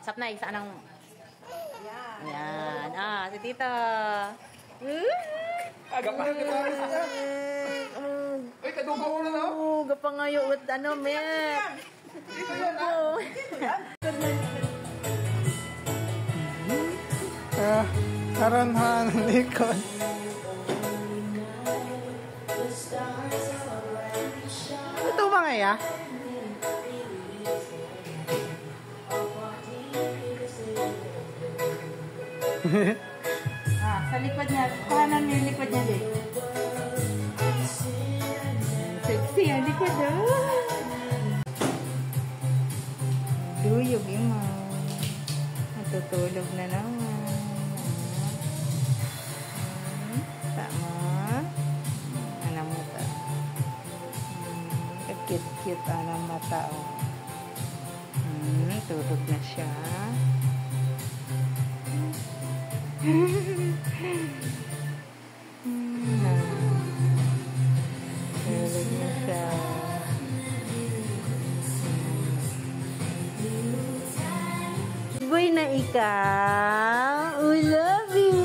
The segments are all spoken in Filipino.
Sap na, isa ng... Yan. Yan. Ah, si Tita. Agapang kita. Uy, kadugo ko na no? Gapangayo at ano, Met. Dito yan, ha? Karanhan likod. Ito ba nga Sa likod niya. Kahanan niya yung likod niya, Jay. Sexy ang likod, Duyog yung matutulog na naman. Tama. Anong mata. Cute-cute anong mata. Tulog na siya. Tulog na siya. Boy na ikaw. I love you.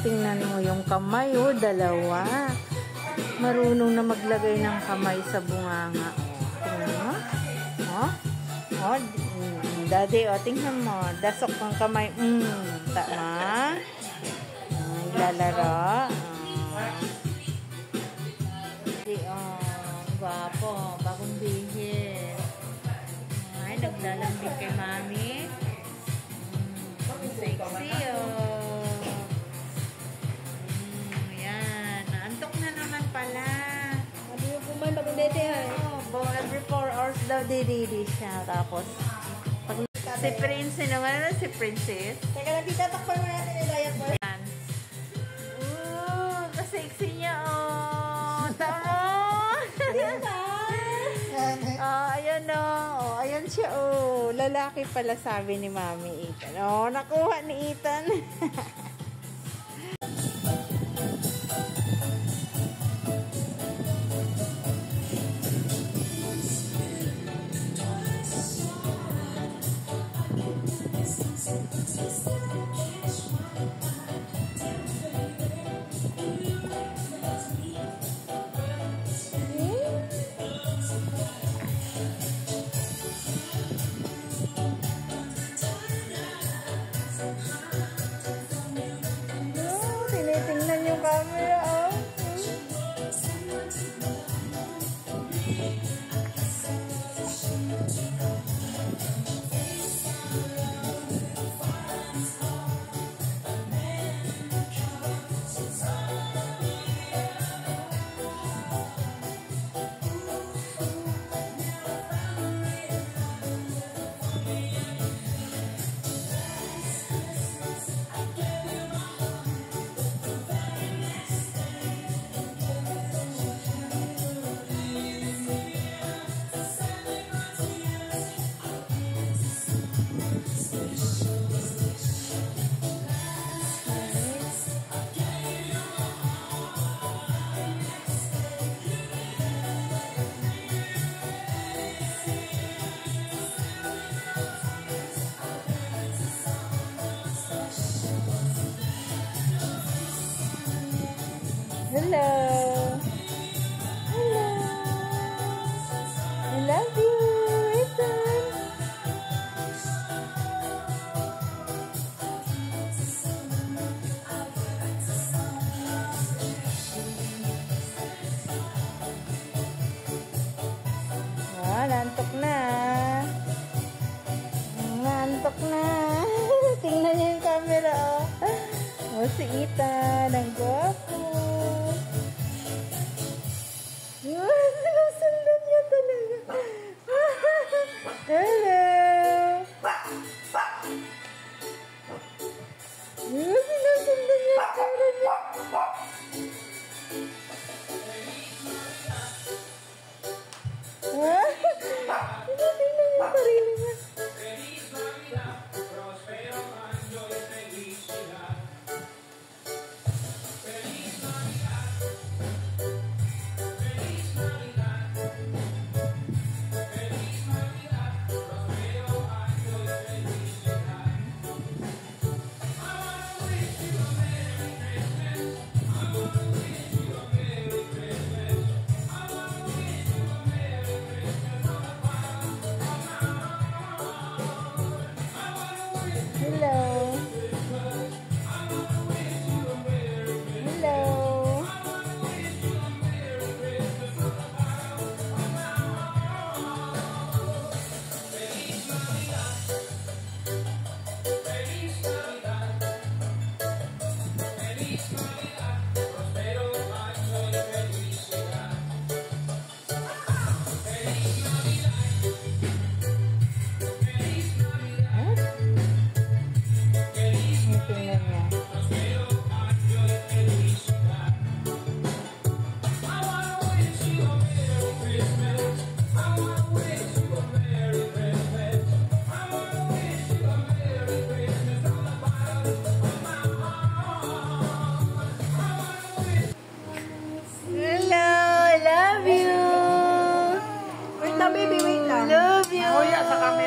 Tingnan mo yung kamay, dalawa. Marunong na maglagay ng kamay sa bunganga. Tingnan mo. Daddy, tingnan mo. Dasok ng kamay. Tama. Lalaro. Gwapo. Bagong bihis. Ay, naglalambing kay mami. Sexy, Yan. Naantok na naman pala. Sabi yung kumain bagong dete, Every 4 hours daw dididi siya. Tapos, pag si Prince, si Princess? Teka lang, tita, takpan mo natin yung diet bar. Yan. Kasexy niya, Tama! Ayan, ayan siya, Lalaki pala, sabi ni Mami Ethan. Nakuha ni Ethan.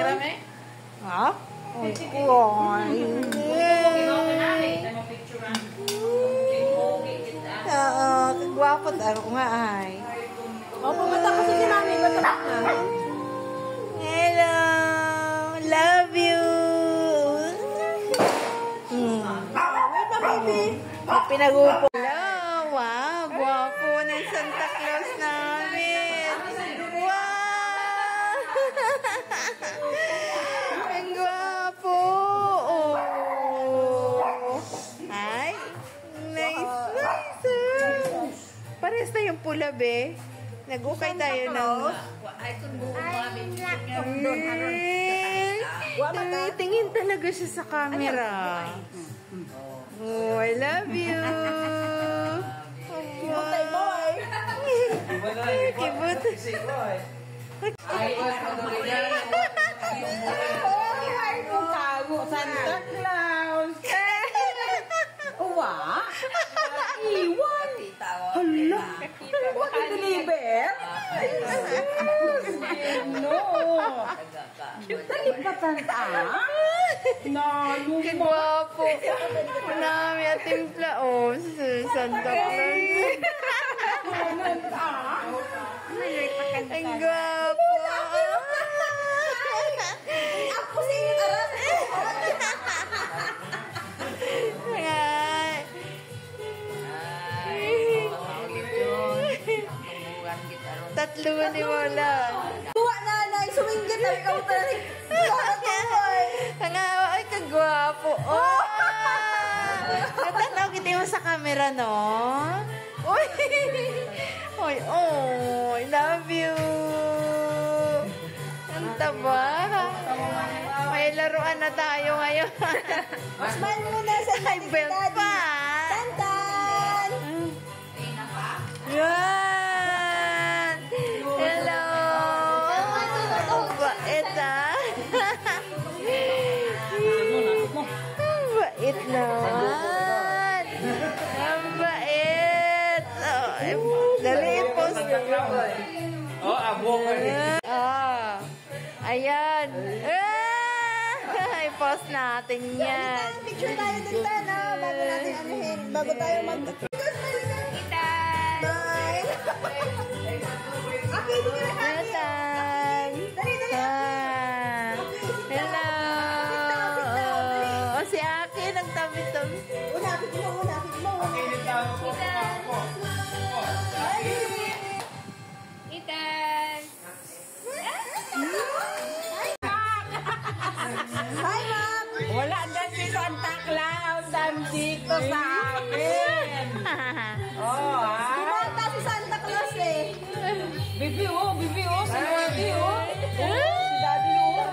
Marami? Ha? Ay, kuhay. Oo, kagwapo. Ako nga ay. O, pumunta kasi si Mami. Ba't na? Hello! Love you! Wait na, baby. Pinagupo. Hello! Wow! Gwapo ng Santa Claus namin! Wow! Ang gwapo! Oh! Ay! Nice! Nice! Pares na yung pula, be. Nag-ukay tayo ng... Tingin talaga siya sa camera. Oh, I love you. Butay boy. Kibot. Santa Claus! Uwa? Iwan! Hala! What a deliver? No! Talipatan ta? Nalo mo! Kagwapo. Nami at timpla. Oh, Santa Claus. Ang gwapo. Ako sa inyo, aras. Tatlo ni Wala. Tuwa nanay. Sumingit. Sabi ka mo talaga. Ang ay kagwapo. Oh! Natanaw kita mo sa camera, no? Uy! Uy, oh! I love you! Ang taba. May laruan na tayo ngayon. Smile muna sa Ay, belt pa. Tantan! Yan! Hello! Ang bait, ah! Ang bait naman! Ang bait! Oh, dali, post. Oh, abo ko. Ah, ayan. I-post natin yan. Picture tayo din na. Bago natin anuhin. Bago tayo mag... Bye! Okay, hindi na Nathan! Ah, hello! Oh, si Aki nagtabi-tabi. Unapit mo, unapit mo. Hi, Ma'am! Wala dyan si Santa Claus. Nandito sa amin. Oh, ha? Kumanta si Santa Claus eh. Bibi, oh. Bibi, oh. Si Daddy, oh. Si Daddy, oh.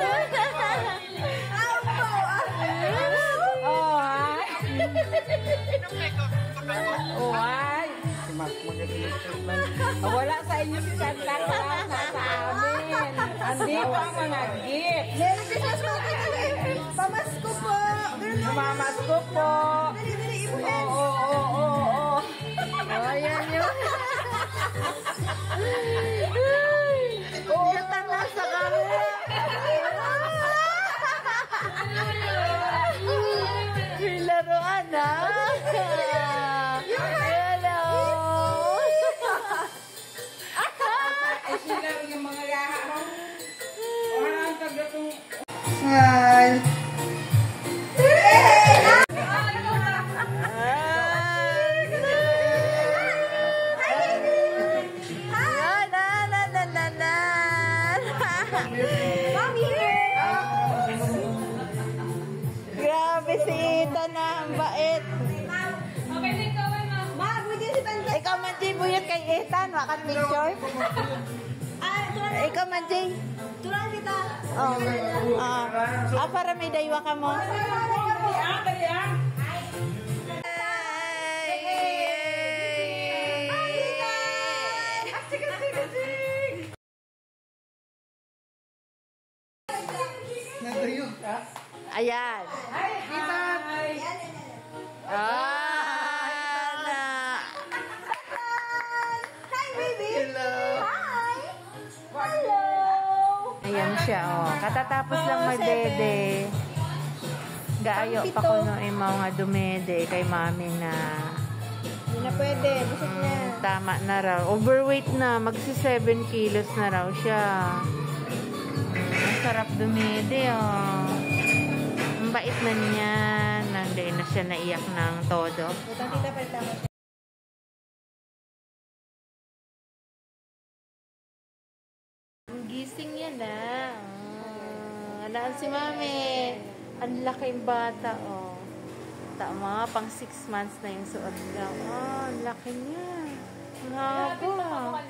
Ako! Oh, ha? Oh, hi. Wala sa inyo si Santa Claus. Nasa amin. Andito ang mga gift. Merry Christmas po kayo. Pamasko po. Mamas ko po. Dali, dali, ibuhin. Oo. Oh, ayan yun. Kita na sa camera. May laruan, ha? Hello! Sila yung mga yaha mo. Ang tagatong... Hi! Grabe si Ethan na ang bait. Ma, pwede si Tanda. Ikaw man, Jay, buyot kay Ethan. Wakat picture. Ikaw man, Jay. Tulang kita. Oh. Para may daywa ka mo. Ayan. Hi, baby. Hello. Hi. Hello. Ayan siya, oh. Katatapos lang magbede. Gaayo pa ko no mga dumede kay mami na Hindi na pwede. Busog na. tama na raw. Overweight na. Magsi 7 kilos na raw siya. Masarap dumede, oh. Ang bait na niya. Nandiyan na siya naiyak ng todo. Butang tita, palita mo siya. Gising yan, ah. Alaan si mami. Ang laking bata, oh. Tama, pang 6 months na yung suot niya. Oh, ang laki niya. Ang haba.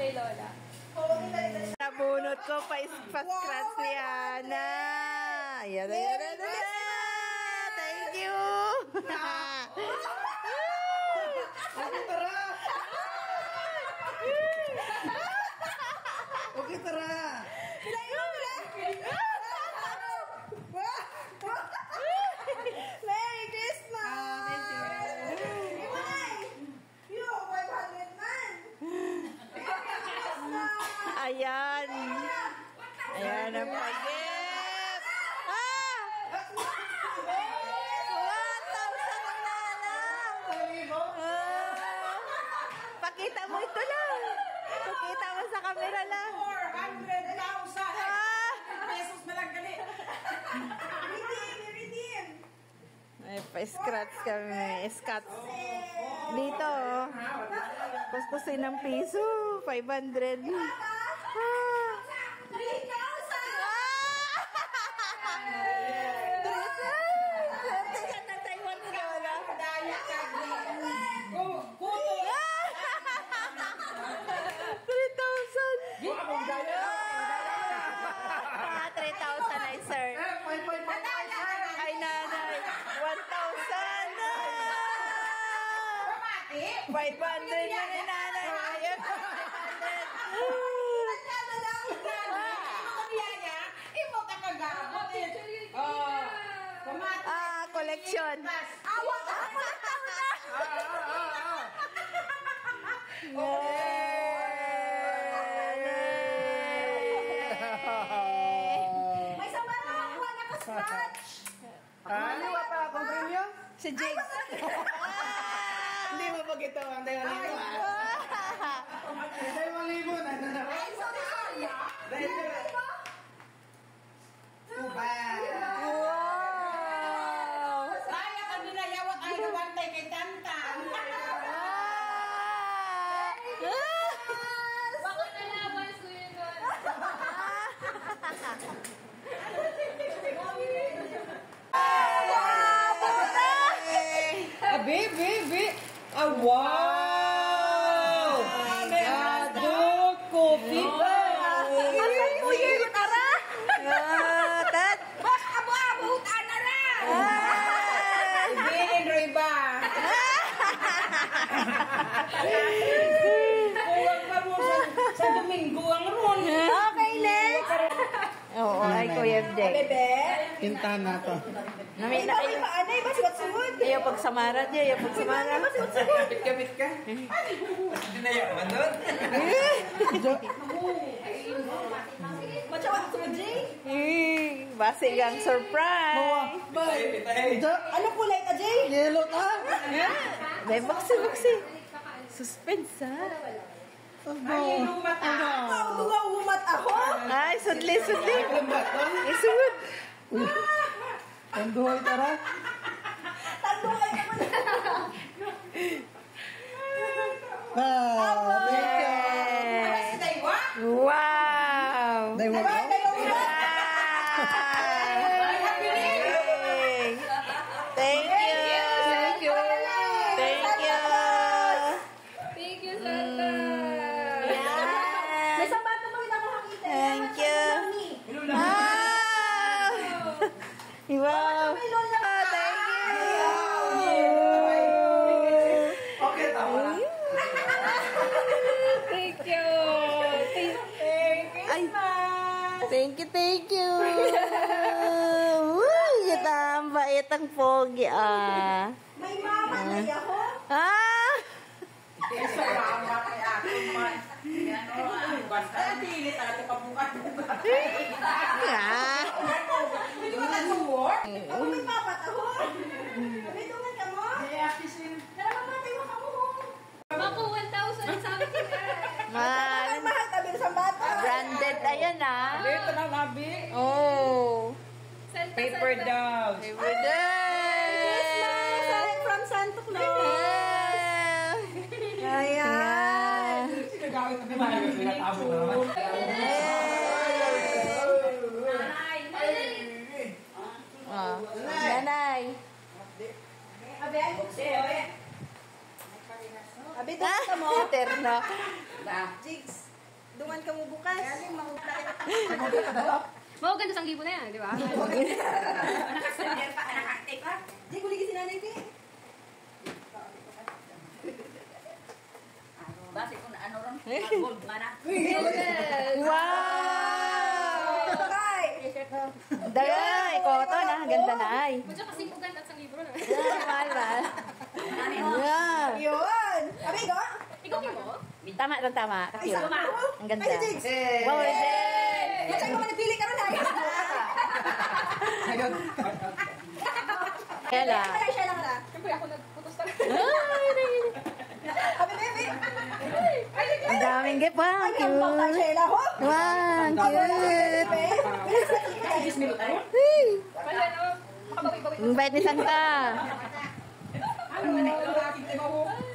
Nabunot ko pa scratch ni Ana. Ayan, ayan, ayan, ayan. Thank you. Okay, tara. Merry Christmas! Yo, 500 man! Ayan. Ayan ang pag-gift. Ah! 1,000 ang nalang. Pakita mo ito lang. Pakita mo sa camera lang. 400,000 pesos na lang gali. Redeem! May pa-scratch kami. Scratch. Dito, oh. Kustusin ng piso. 500. Ah! 3,000 ay sir. Ay nanay. 1,000 na. 500 na ni nanay. Ayun. 500. Ah, collection. May sama na ako nakascratch! Ano pa akong premium? Si Jake. Hindi mo pag ito. Anday malibo. Anday malibo na. Ay, sorry! Dahil Uba. Wow! Kaya kami na yawat ay duwantay kay Tantan. Bakit nalaman ko yun doon? Baby. Wow! Adult coffee ba? Asan mo yun? Tara! Tat! Bak, abo-abo! Tana na! Ibigin rin ba? Kuwag pa mo sa Domingo ang ron. Okay, next! Oo, ay Kuya Jake. Bebe? Quintana to. Ay, bakit pa? Anay ba? Suwat-suwat? Ayaw pagsamaran niya, ayaw pagsamaran. Kapit ka. Dinayaman doon. Matsawat sa Jay? Base gang surprise. Ano kulay ka, Jay? Yellow ka. May baksi. Suspense, ha? Duga umat ako? Ay, sudli. Isud. Ang duhay tara. Tagulay ka mo na. Wow! Day wag Ay, dalawang umat. Thank you. Thank you, Santa. May sapato mo rin ako makita. Thank you. Wow! May lola. Thank you! Okay, tama na. Thank you. Ay, thank you. Uy, kita ang bait ang pogi, ah. May mama na ako. Ah! Salamat kay ako man. Ay, atili talaga pabukat-bukat. Ah. Hindi mo nag-work? Ako may papatahon. May tungan ka mo? Dalawa natin mo ka mo. Maku, 1,000 something. Man, Mahal tabi sa bata. branded ayan ah. Dito na, Nabi. Oh. Santa, Paper Santa. dolls. Favorite day. Christmas! From Santa Claus. Ayan. Gagawin kami mga pinatabo na naman. Oh. Nanay. Abi, ay bukso. Abi, dungan ka mo. Eterno. Jigs. Dungan ka mo bukas. Mau ganda sang libo na yan, di ba? Di, kuligi si nanay, Pi. Basi kung ano ron, gold mana. Wow. Kay. Dagay, koto na. Ganda na ay. Medyo kasi mo ganda sang libo na. Mahal, mahal. Yeah. Yun. Abi, go. Ikaw mo? Tama, tama. Cute. Ang ganda. Ay, si Jigs. Wow, day. Yan sa'yo mo nagpili ka rin, ay. Kela. Ay, siya lang ka. Siyempre ako nagputos talaga. Abi, baby. Ang daming gift. Wow, Ay, ang bata, cute. Sheila, ho. Wow, cute. Wala no? Makabawi-bawi. Ang bait ni Santa.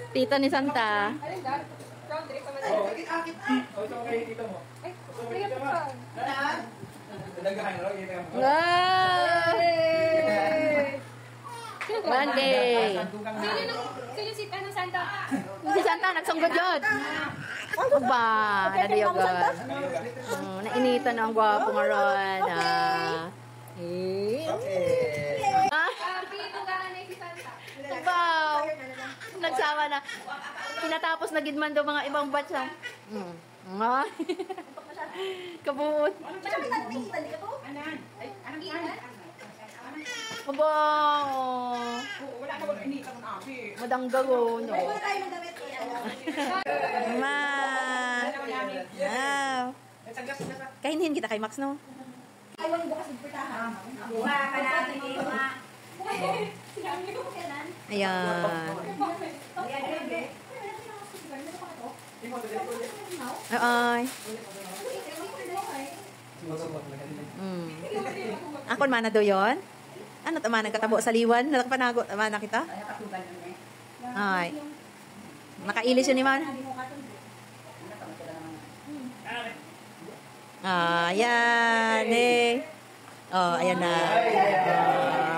Tito ni Santa. Alin dahil? Crown drink pa man. Ay, kaya pa. Wow! Monday. Sino si Tanong Santa? Si Santa, nagsunggod yun. Aba, naduyogod. Nainitan na ang gwapo nga ron. Ah, Pito ka na si Santa. wow. Nagsama na. Tinatapos na gidman daw mga ibang batch. Ah. Kabuot. Aba. Wala ka wala inita ng abi. Madanggago, no? Wala tayo magdamit. Ma. Wow. Kahinhin kita kay Max, no? Ayaw bukas magpitahan. Buha ka natin, Ima. Sinabi ko kailan? Ayan. Ay. Ako mana do yon? Ano tama nagkatabo sa liwan? Nalakpanago tama na kita? Ay. Nakailis yun ni man. Ayan eh. Oh, ayan na.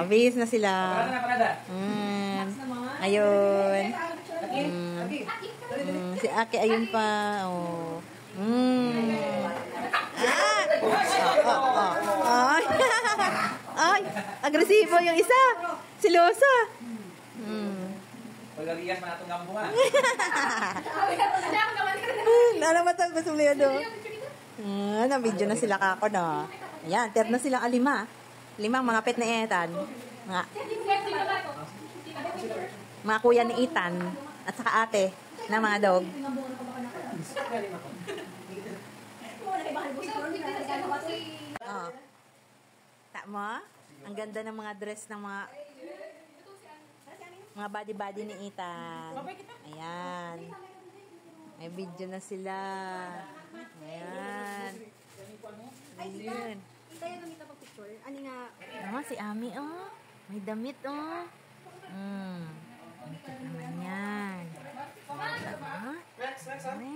Bis na sila. Ayun. Si Aki ayun pa. Oh. Ay. Ay, agresibo yung isa. Silosa. Pagalias man atong gambungan. Nalamat ang basumlido. Na-video na sila kako, no? Ayan, terno silang alima. Limang mga pet ni Ethan. Mga kuya ni Ethan. At saka ate na mga dog. Oh. Tama? Ang ganda ng mga dress ng mga body-body ni Ethan. Ayan. May video na sila. Ayan. Ayan. Tayo nang kita pag-picture. Ani nga, Si Ami, oh. May damit, oh. Ang cute naman yan. Tama? Ami? Ami?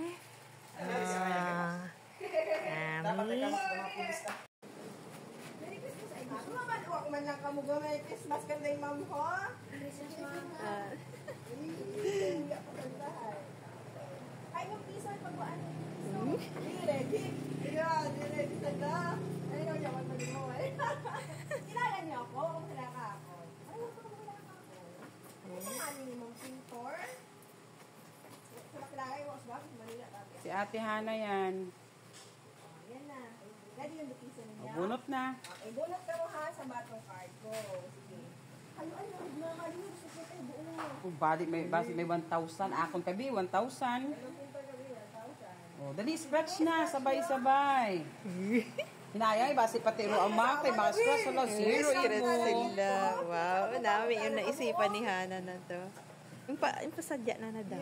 Merry Christmas ay gusto mo man o man lang kamuga Merry Christmas ka day ma'am ho. Ay yung piso ay pagbuan. Ready? Yeah, ready tanda. Ay no yaman man mo ay. Kilala niyo ako, kilala ka ako. Ay wala ko kilala ka ako. Ano ni mong pintor? Sa kilala mo sa Manila tabi. Si Ate Hana yan. Yan na. Ready yung piso niya. Bunot na. Okay, bunot ka mo ha sa batong card ko. Sige. Ano, na kali mo sa tayo buo. Kung basi may 1,000. Akong tabi, 1,000. Pintor ka rin, 1,000. Oh, dali, scratch na. Sabay-sabay. Hinayay, basi pati ro ang mga kay mga scratch. Wala, zero Secret ito. sila. Wow, dami yung naisipan ni Hana na to. Yung pasadya na daw.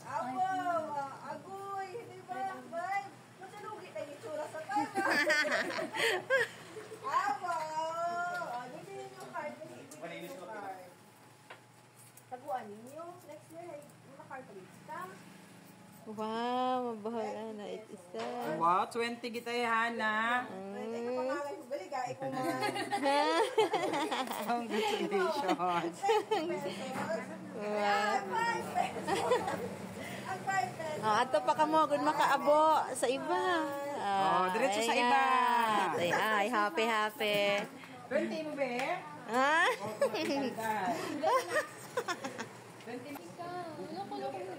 Abo, agoy, di ba? Bay, masalugi tayo itsura sa kanya. Abo, hindi yung card, hindi yung card. Taguan ninyo, next year, yung card ulit ka. Wow, mabahala na it isa. Wow, 20 kita Hana. Pwede ka pangalay ko, baliga, ikaw mga Congratulations. Ang 5 pesos. Ang 5 pesos. Oh, ato pa ka mo, good makaabo sa iba. Oh, diretso sa iba. Ay, happy. 20 mo, be? Ha?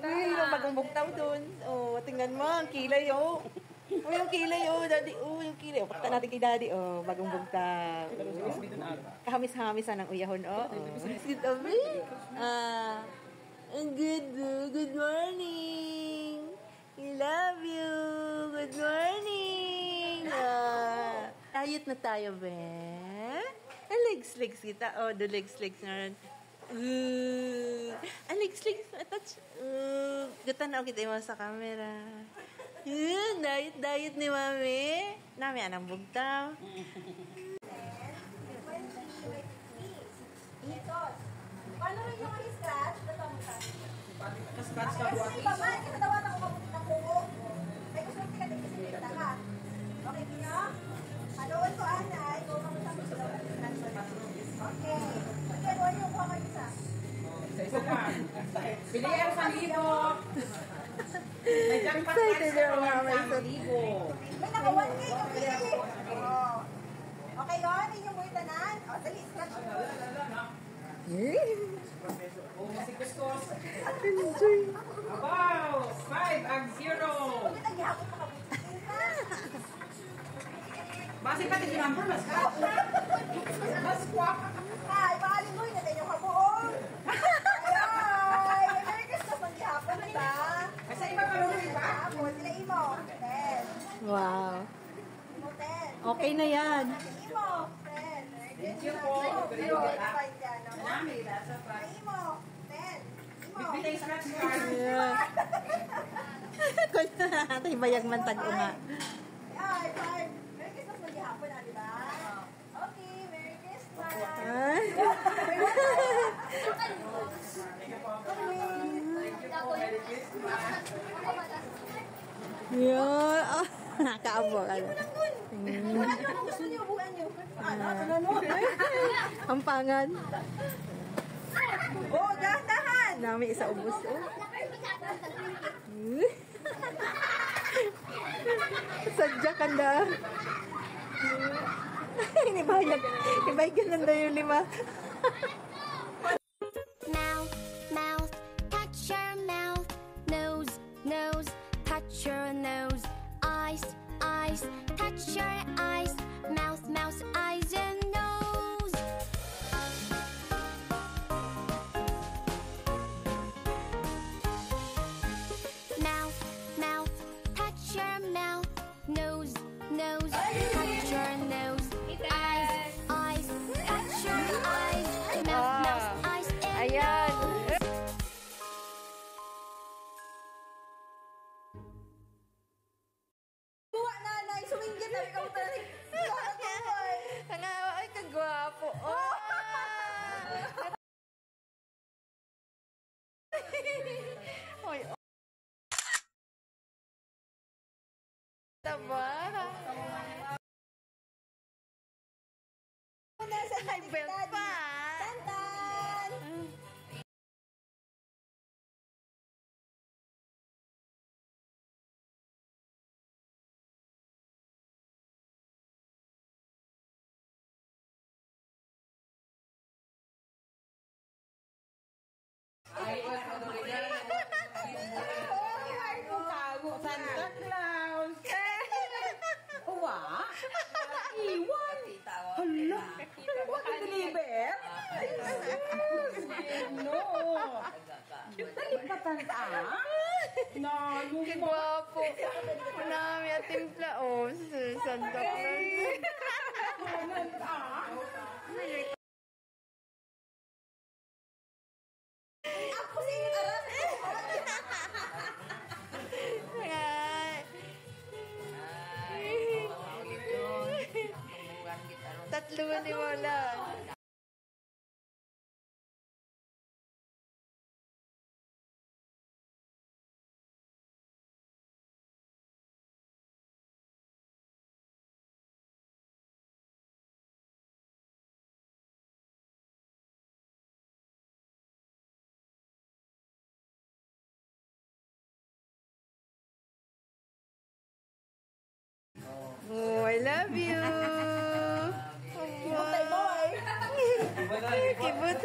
Ay, yung bagong bugtaw dun. Oh, tingnan mo, ang kilay, oh. Oh, yung kilay, oh, daddy. Oh, yung kilay. Oh, pakita natin kay daddy. Oh, bagong bugtaw. Kahamis-hamisan ng uyahon, oh. Good morning. Good morning. I love you. Good morning. Ayot na tayo, be. Legs kita. Oh, the legs na rin. Legs. Touch. Gatan na kita mo sa camera. Diet ni mami. Nami anang bugtaw. Paano rin yung scratch? Ito mo sa. Scratch ka Kasi iba man, kasi dawan ako mabuti ng kuko. May gusto ka din kasi kita ka. Okay, niyo? Haluan ko, Ana. Ikaw kamusta mo sila. Okay. Okay, buwan niyo kuha kayo isa. Isa lang. Pilihan sa libo. May jackpot Excited sa yung mama, isa. libo. May naka 1K. Okay. Oh. Okay, yun. Inyong mo itanan. O, dali. Scratch mo. Oh, masikustos. Enjoy. Abaw! 5 ang 0. Bakit ang gihapon pa kabuti? Basi pati si number, mas ka. Mas kwak. Ay, maalin mo. Hinatay niyo kabuong. Ay, Merry Christmas ang gihapon ba? Sa iba pa rin ba? Tapos, sila imo. 10. Wow. Imo 10. Okay na yan. Imo 10. Thank you po. Pero, five yan, no? Nami, that's a fact. Imo 10. Imo. Bitay scratch card. Kung natin bayag man tag-uma. Ay, 5. Merry Christmas maghihapon na, di ba? Okay, Merry Christmas. Ay. Yun. Oh, nakaabo ka na. Wala ka kung gusto niyo, buwan niyo. Ampangan. Oh, dahan-dahan. Nami isa ubos. Oh. Sadya ka na. Inibayag. Ibayag lang na yung 5. Mouth, mouth, touch your mouth. Nose, nose, touch your nose. Eyes, eyes, touch your eyes. Mouth, mouth, eyes and nose. Mouth, mouth, touch your mouth. Nose, nose, touch your nose. Eyes, eyes, touch your eyes. Mouth, mouth, eyes and Ayan. Buwa, nanay. Sumingit. Sabi ka mo talaga. Ay, kagwapo. Oh! Oy, oh. Taba. Ay, belt pa. Tantan. Santa Claus. Uwa? Iwan. Hala. Huwag i-deliver. No. Dali pa tanda. Kagwapo. Nami at timpla. Oh, Santa Claus. Ako sa inyo aras. Tatlo ni Wala. Oh, I love you. Butay boy. Kibot.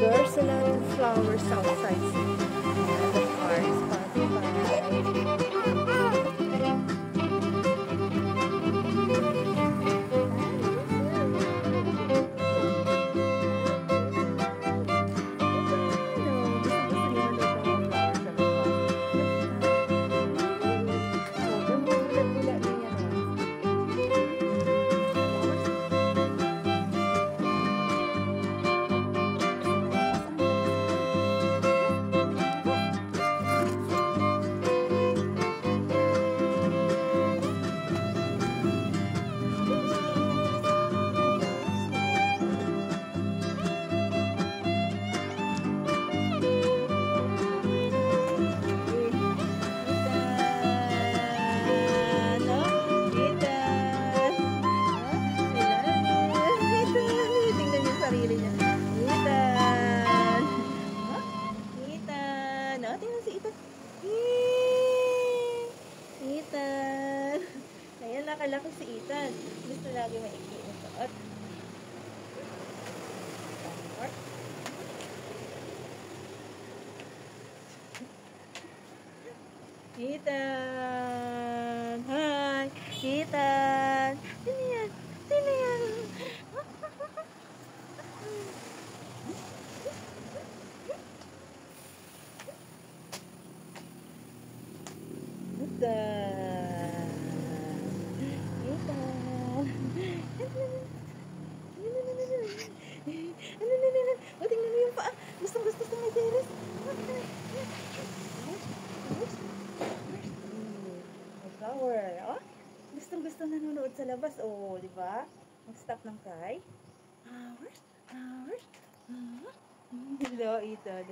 There's a lot of flowers outside. The cars passing nakalaki si Ethan. Gusto lagi maikli na suot. Ethan! Hi! Ethan! Sino yan? Sino yan? Ethan! Ethan! O, tingnan mo yung paa. Gustong-gusto sa may teres. Flower. Oh, gustong-gusto nanonood sa labas. Oh, di ba? Mag-stop ng cry. Flowers. Flowers. Hello, Ethan.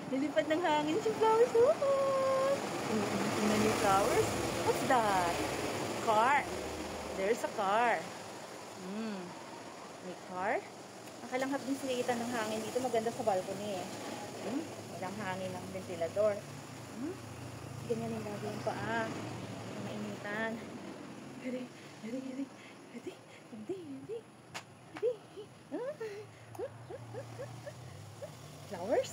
Nilipad ng hangin si flowers. Tingnan yung flowers. What's that? Car. There's a car. May car. Nakalanghap din sinikitan ng hangin dito. Maganda sa balcony eh. Walang hangin ng ventilador. Ganyan yung lagi yung paa. Mainitan. Ready. Flowers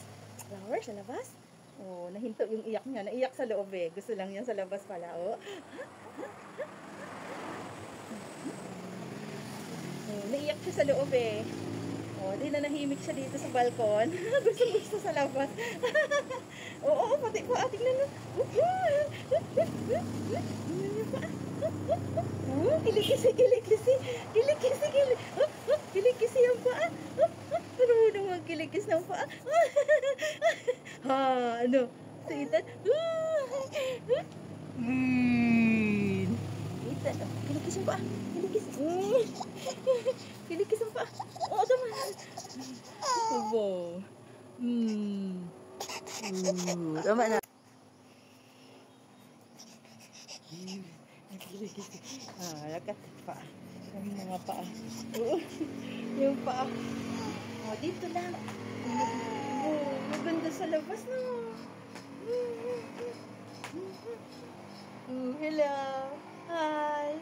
sa labas. Oh, nahinto yung iyak niya. Naiyak sa loob eh. Gusto lang niya sa labas pala. Oh. Naiyak siya sa loob eh. Oh, di na nahimik siya dito sa balkon. Gusto sa labas. Oo, pati po. Tingnan mo. Kilikisi ang paa. Marunong magkilikis ng paa. Ano? Sa Ethan? Ethan, kilikis ang paa. Kilikis ang paa. Oo, tama. Abo. Tama na. Lakat pa. Yung mga paa. Yung paa. Dito lang. Maganda sa labas, no? Hello. Hi.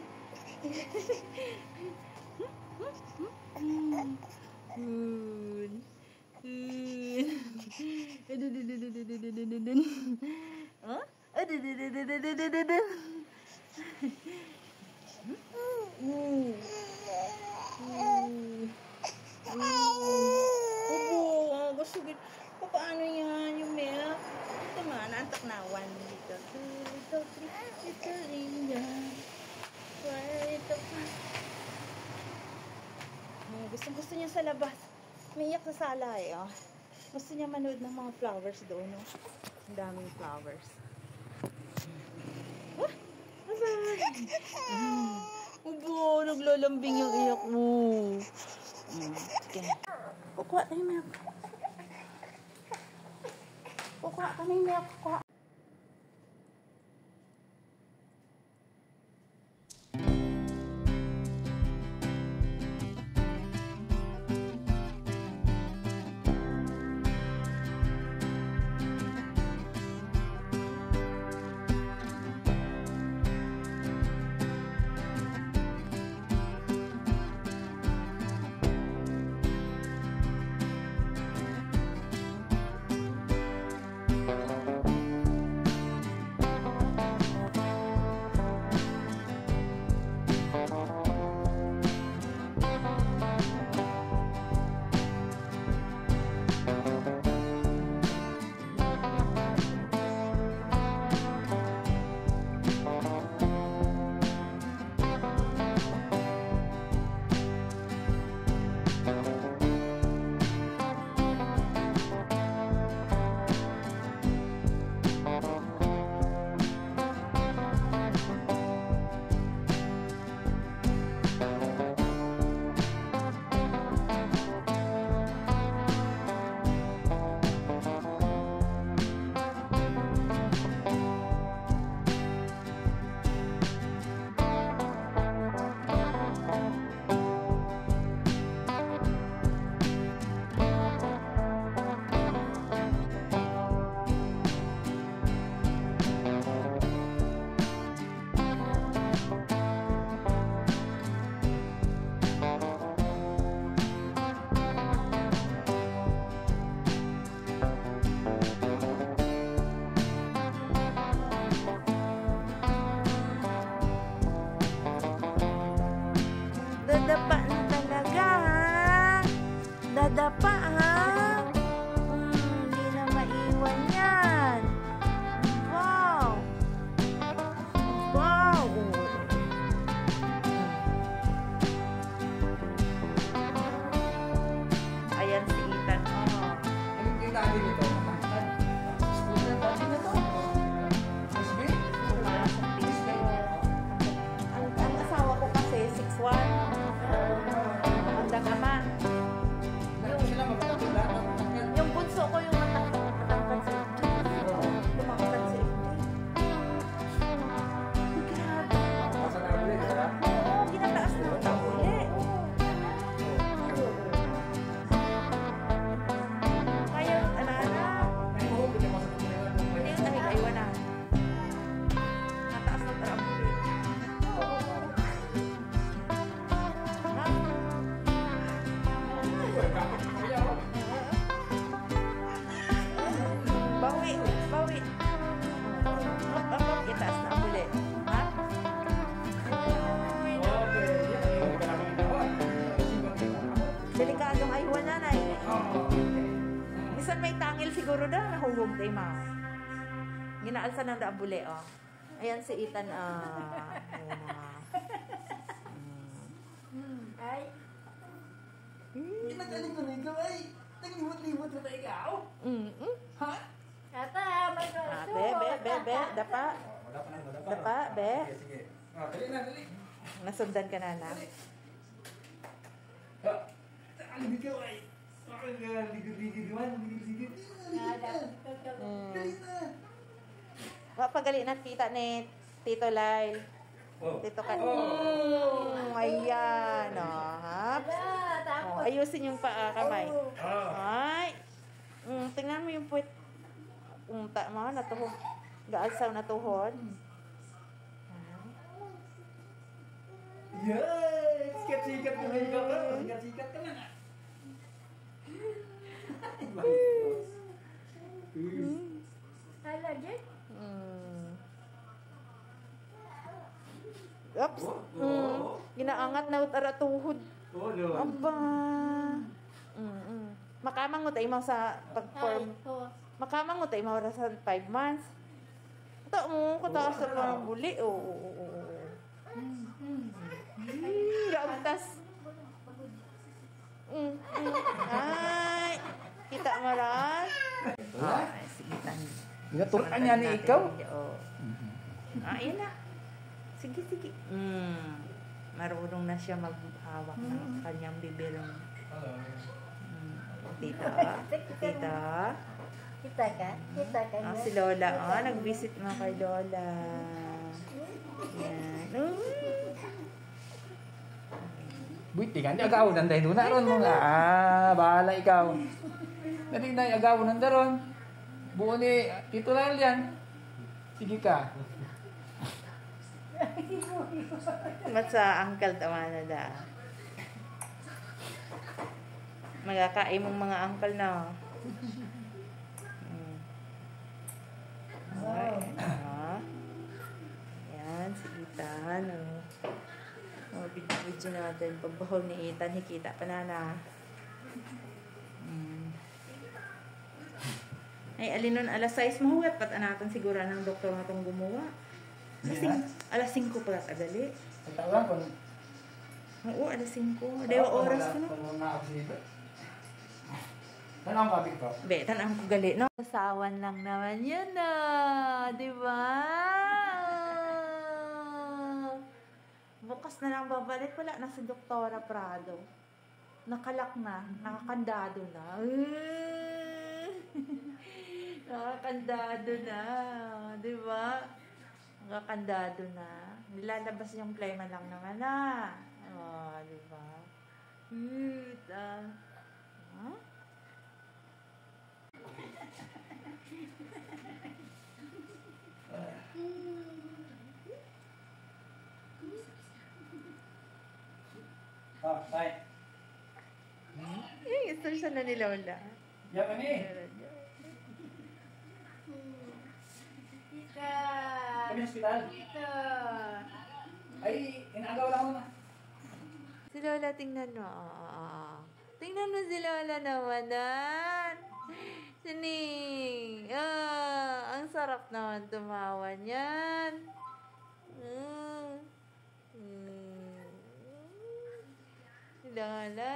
Gusto gid. Paano yan yung milk? Ito man, antak na. 1 little, 2 little, 3 little India. 4 little, 5. Gusto niya sa labas. May iyak sa sala eh. Oh. Gusto niya manood ng mga flowers doon. No? Ang daming flowers. Ubo, naglalambing yung iyak mo. Sige. Kukuha tayo milk. Kukuha ka na yung milk. Kukuha. Delikadong aywan nanay. Bisan may tangil siguro daw, nahulog tayo ma. Ginaalsa ng daabuli, oh. Ayan si Ethan, ayan na. Ay. Pinagaling ko na ikaw ay. Naglimot-limot na tayo ikaw. Ha? Ata, may Be, dapa. Wala pa. Dapa, be. Sige, sige. Dali na, dali. Nasundan ka na na. Aling ikaw ay. Ligid-ligid man. Ligid-ligid. Dali na. Pagali na kita ni Tito Lyle. Oh. Tito ka. Ayan, oh. Oh, ayusin yung paa, kamay. Ay. Tingnan mo yung puwet. Mo, natuhod. Gaalsaw na tuhod. Yay! Sikat-sikat ka na ikaw. Sikat-sikat ka na. Halagit? Oops. Ginaangat na utara tuhod. Oh, Lord. Aba. Makamangot ay mo sa pag-form. Makamangot ay mo sa 5 months. Ito mo, kataas sa parang buli. Oo. Gaagtas. Ay. Kita mo rin. Ay, sige tayo. Natukan niya ni ikaw. Ayan na. Sige. Marunong na siya maghawak ng kanyang bibirong. Tita. Kita ka? Si Lola. Nag-visit mo kay Lola. Yan. Buiti kan, agaw nanday doon na ron mo nga. Bahala ikaw. Dali na, agaw nanda ron. Buo ni, Tito Lyle yan. Sige ka. Mat sa uncle tawa na da. Magkakain mong mga uncle na. Yan, si Ethan. Video natin. Pagbahol ni Ethan, hikita pa na. Ay, alinon alas 6 mahuwat. Pat anatan siguro ng doktor na itong gumawa. Alas 5 pala tagali. Tawag ko. Oo, alas 5. Dewa oras ko na. Tanong kabig ko. Be, tanang ko gali, no? Kasawan lang naman yan na. Di ba? Bukas na lang babalik. Wala na si Doktora Prado. Nakalak na. Nakakandado na. Nakakandado na. Di ba? Nakakandado na. Nilalabas yung playman lang naman na. Oh, di ba? Huh? Tay. Gusto siya na ni Lola. Ya kami. Kita. Kami hospital. Kita. Ay, inagaw lang mo na. Si Lola, tingnan mo. Tingnan mo si Lola naman. Sining. Ang sarap naman tumawa niyan. Si Lola.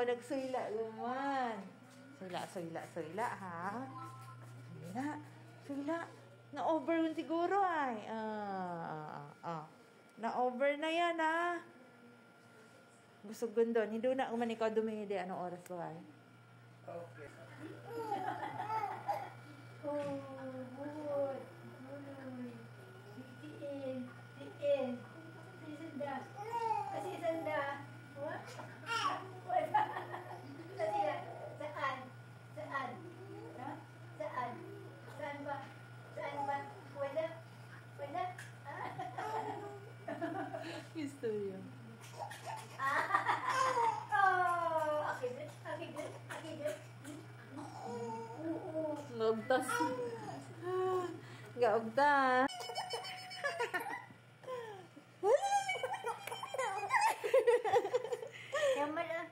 Nagsuyla naman. Suyla, ha? Suyla. Na-over yun siguro, ay. Na-over na yan, ha? Gusto gundon. Hindi na uman ikaw dumihidi. Anong oras ba, ay? Okay. Good. Tiin. Kasi sanda. What? Saan? Saan ba? Wala? Gusto yun. Okay. Ngagtas. Gaugta. Yaman ah.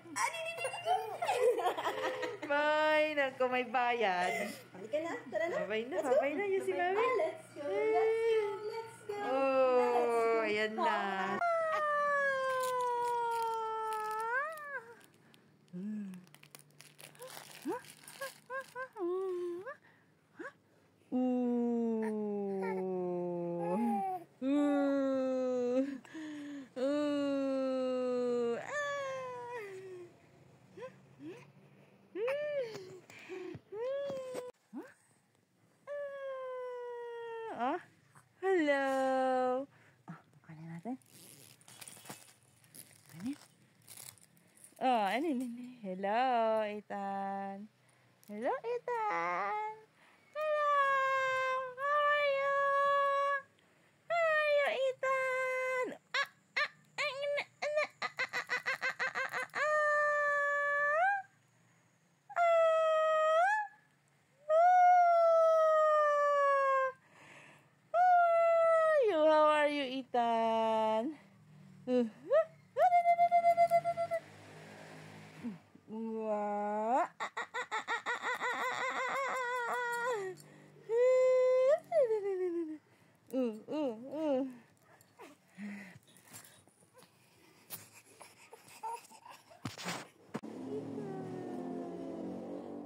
naku, may bayad. Halika na, tara na. Babay na yun si Mami. Let's go, let's go, let's go. Oh, ayan na. Oh, hello. Oh, kanin natin. Kanin. Oh, ano. Hello, Ethan. Hello, Ethan. Hello. How are you? How are you, Ethan? How are you, Ethan? Wow.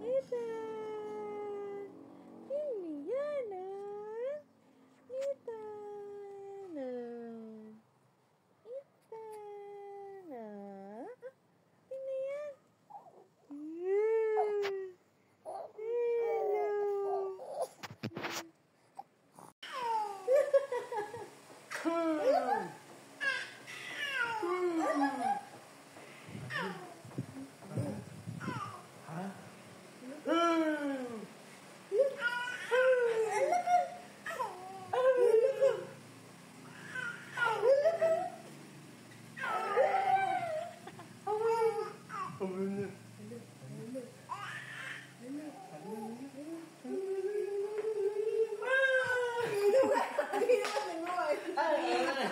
Ethan. Ini jalan. Ethan. Ethan. Ini yan.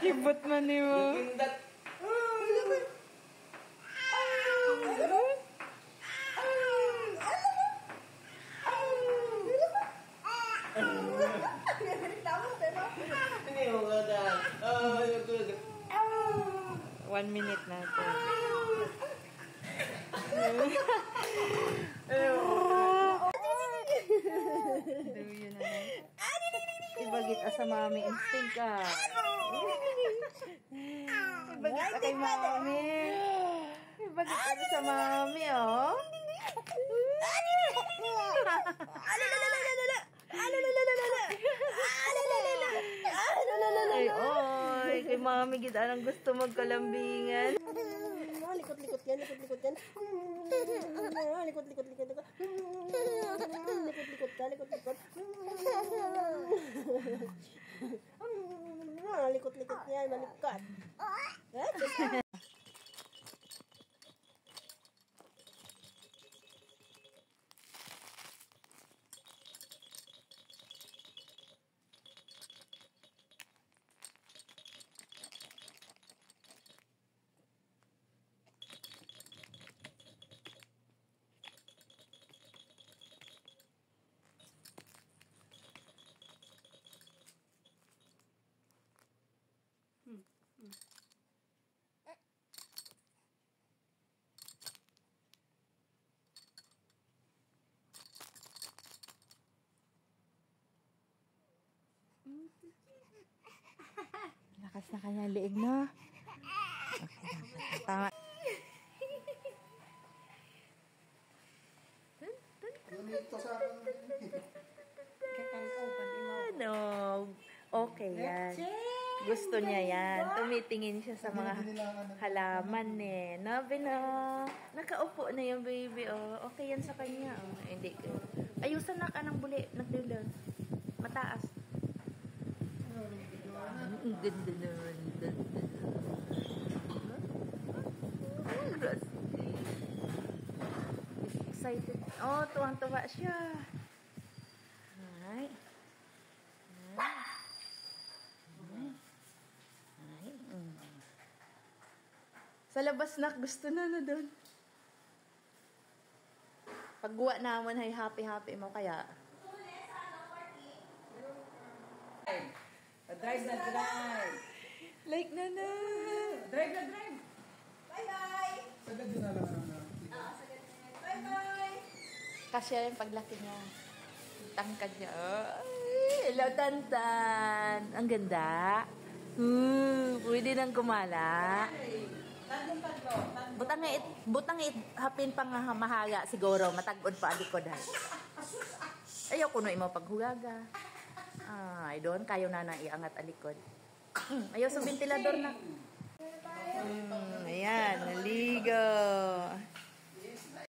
Ibot man ni mo. One minute na ito. Yun na. Ibagit sa mami instinct ka. Ibagit kay mami. Ibagit sa mami, oh. Ay, oy. Kay mami, gid anong gusto magkalambingan. Likot-likot yan. Likot-likot ka. Likot-likot yan. Malikot. Lakas na kanya liig, no? Tama. No. Okay yan. Gusto niya yan. Tumitingin siya sa mga halaman eh. Nabi na. Nakaupo na yung baby. Oh. Okay yan sa kanya. Oh. Hindi. Ayusan na ka ng buli. Nagdulog. Mataas. Ang ganda naman. Excited. Oh, tuwang-tuwa siya. Ay. Sa labas na, gusto na doon. Pagguwa naman ay happy-happy mo kaya. Drive na drive. Like na. Drive na drive. Bye-bye! Sagad doon na lang. Bye-bye! Kasya yung paglaki niya. Tangkad niya. Ay, hello, Tantan. Ang ganda. Pwede nang kumala. Butang hapin pang mahaga siguro. Matagod pa alikod ha. Ayaw kuno imo paghugaga. Ay, doon kayo na nang iangat alikod. Ayaw sa ventilador na. Ayan, naligo.